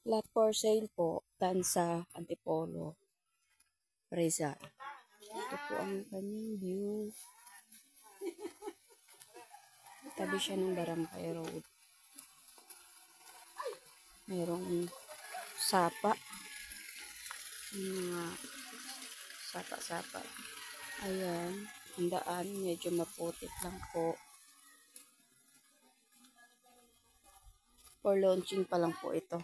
Lot for sale po, Tansa, Antipolo, Rizal. Ito po ang kanyang view. Tabi siya ng Barangay Road. Merong sapa. Mga sapa-sapa. Ayan, ang daan medyo maputik lang po. For launching pa lang po ito.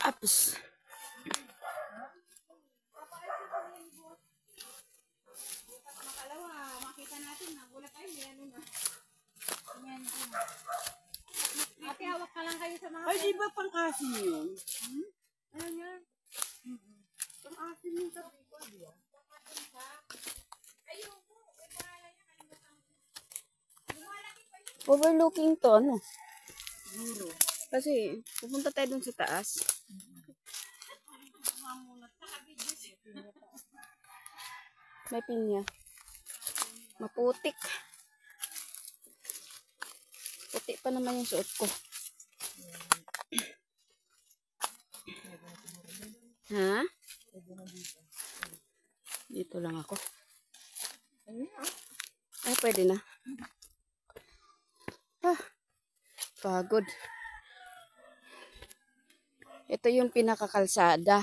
Apps. Makita natin na wala tayo yan na. Ate, hawak ka lang kayo sa mga... Ay, di ba pang-asin yun? Ano yan? Pang-asin yung sabi ko, di ba? Overlooking to, ano? Siguro. Kasi, pupunta tayo dun sa taas. May pinya. Maputik. Puti pa naman yung suot ko. Ha? Dito lang ako. Ay, pwede na. Ah, pagod. Ito yung pinakakalsada.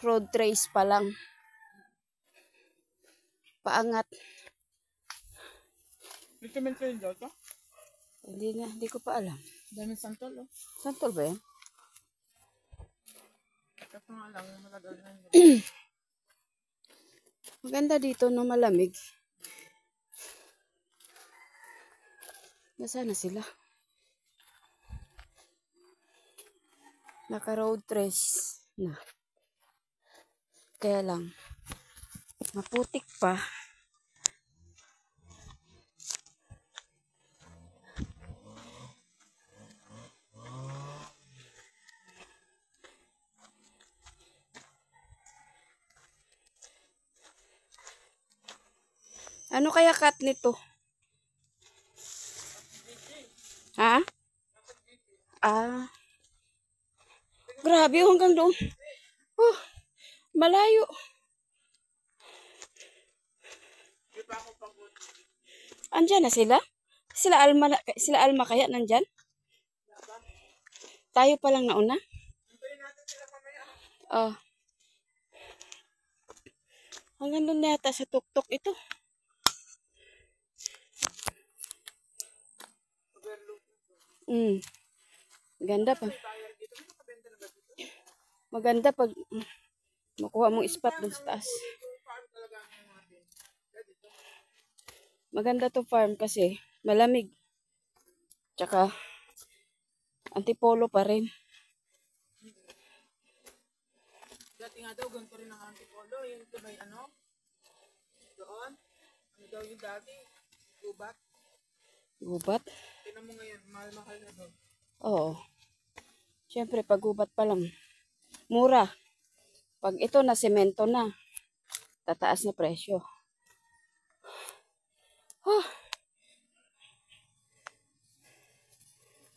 Road trace pa lang. Paangat. May cement kayo dito? Hindi ko pa alam. Dami santol, oh. Santol ba yan? Kasi nga lang, matagal na yun. Maganda dito, no, malamig. Nasaan na sila? Naka-road trace na. Kaya lang, maputik pa. Ano kaya cut nito? Ha? Ah. Grabe, hanggang doon. Oh, malayo. Andyan na sila? Sila Alma kaya nandyan? Tayo pa lang nauna? Oh. Hanggang doon na yata sa tuktok ito. Ganda pa. Maganda pag makuha mong spot doon sa taas. Maganda to farm kasi malamig. Tsaka Antipolo pa rin. Dati nga daw, ganito rin ang Antipolo. Yung ito ba yung ano? Doon? Ano daw yung dati? Gubat? Gubat? Tinan mo ngayon, mahal-mahal na doon. Oo. Siyempre, pag gubat pa lang, mura. Pag ito na semento na, tataas na presyo. Oh.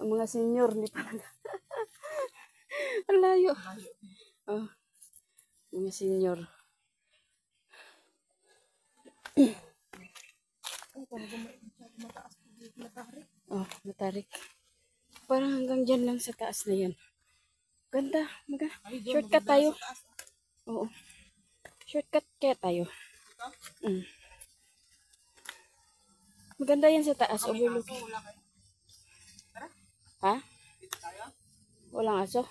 Ang mga senior, hindi pa lang. Ang layo. Oh. Mga senior. Oh, matarik. Parang hanggang dyan lang sa taas na yan. Ganda. Shortcut tayo. Oo. Shortcut kaya tayo. Maganda yan sa taas. Overlooking. Ha? Walang aso?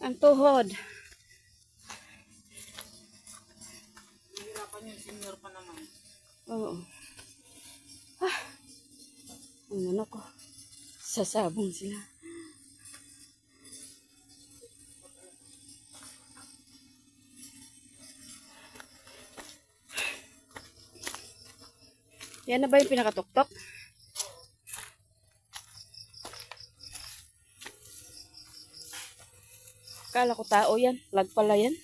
Ang tuhod. Hihirapan yung senior pa naman. Oo. Ang ano ko. Sasabong sila. Yan na ba yung pinakatuktok? Kala ko tao yan. Lag pala yan.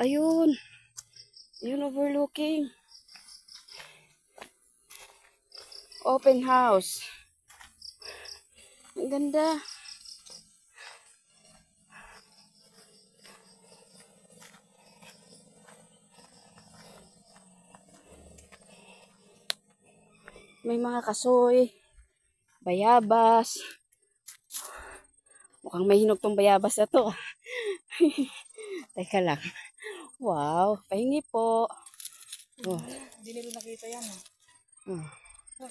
Ayun. Ayun, overlooking. Open house. Ang ganda. May mga kasoy, bayabas. Mukhang may hinog tong bayabas na to. Teka lang. Wow, pahingi po. Oh. Hindi nila nakita yan. Oh.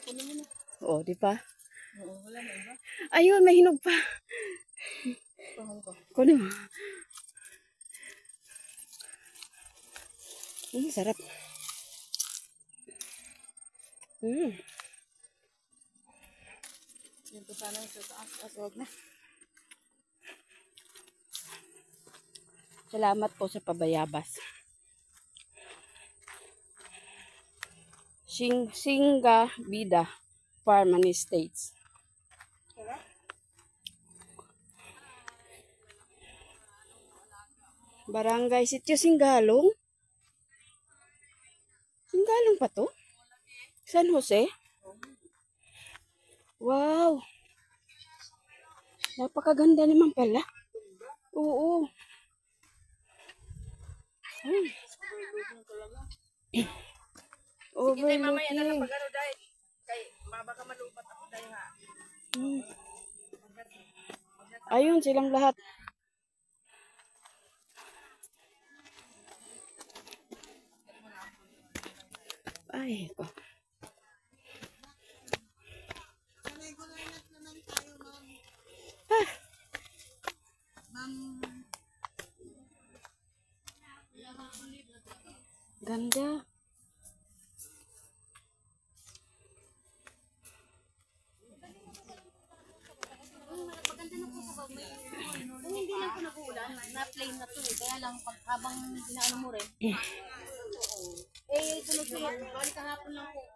Kunin mo na. Oh, di ba? Oo, wala na iba. Ayun, may hinog pa. Kunin mo. Sarap. Yan po sana sa taas. Aswag na. Salamat po sa pabayabas. Singa Bida Farm and Estates. Barangay Sitio Singalong. Singalong pa to? San Jose? Wow. Napakaganda naman pala. Oo. Sige, mamaya na lang Overlooking. pag ano dahil. Kay, baka malupat ako dahil ha. Ayun silang lahat. Ay, ito. Ganda. Kung hindi lang po nag-uulan, na-plain na to eh. Kaya lang, pag habang inaano mo rin, tunog-tunog, balik kahapon lang po.